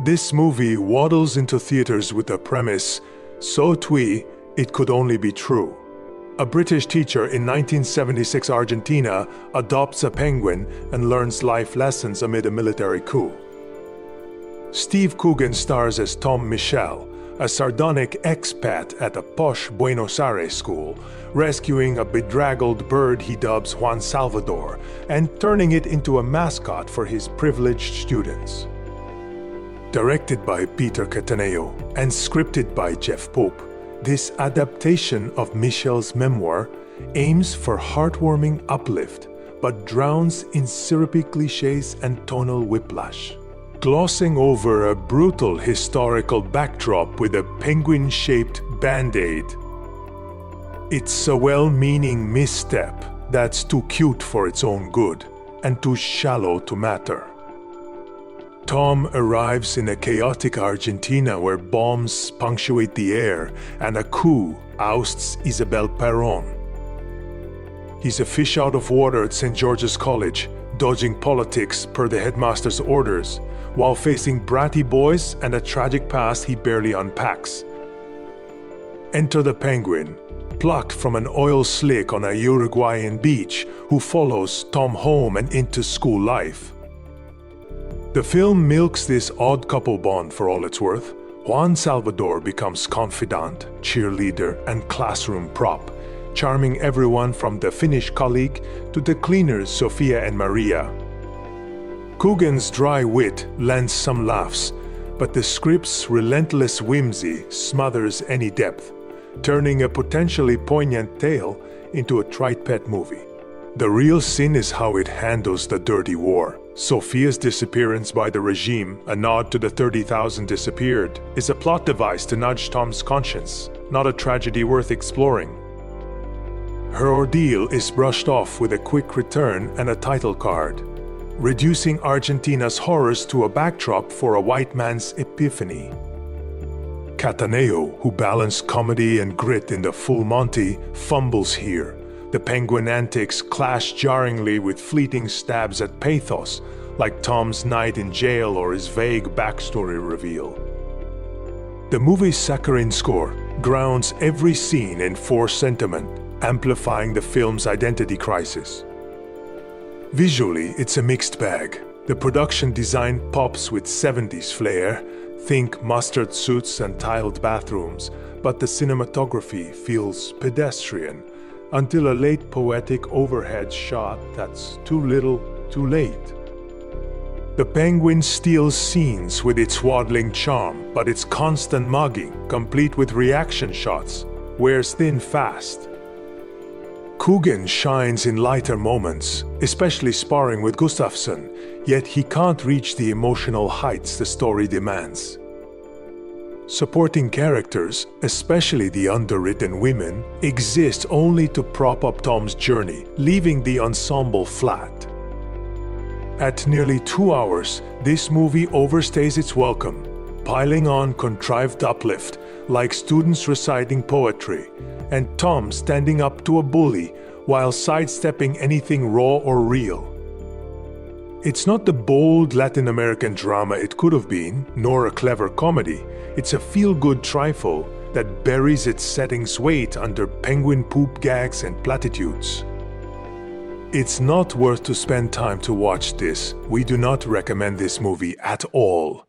This movie waddles into theaters with a premise so twee it could only be true. A British teacher in 1976 Argentina adopts a penguin and learns life lessons amid a military coup. Steve Coogan stars as Tom Michel, a sardonic expat at a posh Buenos Aires school, rescuing a bedraggled bird he dubs Juan Salvador and turning it into a mascot for his privileged students. Directed by Peter Cattaneo and scripted by Jeff Pope, this adaptation of Michel's memoir aims for heartwarming uplift but drowns in syrupy cliches and tonal whiplash. Glossing over a brutal historical backdrop with a penguin-shaped band-aid. It's a well-meaning misstep that's too cute for its own good and too shallow to matter. Tom arrives in a chaotic Argentina where bombs punctuate the air and a coup ousts Isabel Perón. He's a fish out of water at St. George's College, dodging politics per the headmaster's orders, while facing bratty boys and a tragic past he barely unpacks. Enter the penguin, plucked from an oil slick on a Uruguayan beach, who follows Tom home and into school life. The film milks this odd couple bond for all it's worth. Juan Salvador becomes confidant, cheerleader, and classroom prop, charming everyone from the Finnish colleague to the cleaners Sofia and Maria. Coogan's dry wit lends some laughs, but the script's relentless whimsy smothers any depth, turning a potentially poignant tale into a trite pet movie. The real sin is how it handles the dirty war. Sofia's disappearance by the regime, a nod to the 30,000 disappeared, is a plot device to nudge Tom's conscience, not a tragedy worth exploring. Her ordeal is brushed off with a quick return and a title card, reducing Argentina's horrors to a backdrop for a white man's epiphany. Cattaneo, who balanced comedy and grit in the full Monty, fumbles here. The penguin antics clash jarringly with fleeting stabs at pathos, like Tom's night in jail or his vague backstory reveal. The movie's saccharine score grounds every scene in forced sentiment, amplifying the film's identity crisis. Visually, it's a mixed bag. The production design pops with 70s flair, think mustard suits and tiled bathrooms, but the cinematography feels pedestrian, until a late poetic overhead shot that's too little, too late. The penguin steals scenes with its waddling charm, but its constant mugging, complete with reaction shots, wears thin fast. Coogan shines in lighter moments, especially sparring with Gustafsson, yet he can't reach the emotional heights the story demands. Supporting characters, especially the underwritten women, exist only to prop up Tom's journey, leaving the ensemble flat. At nearly 2 hours, this movie overstays its welcome, piling on contrived uplift, like students reciting poetry, and Tom standing up to a bully while sidestepping anything raw or real. It's not the bold Latin American drama it could have been, nor a clever comedy. It's a feel-good trifle that buries its setting's weight under penguin poop gags and platitudes. It's not worth to spend time to watch this. We do not recommend this movie at all.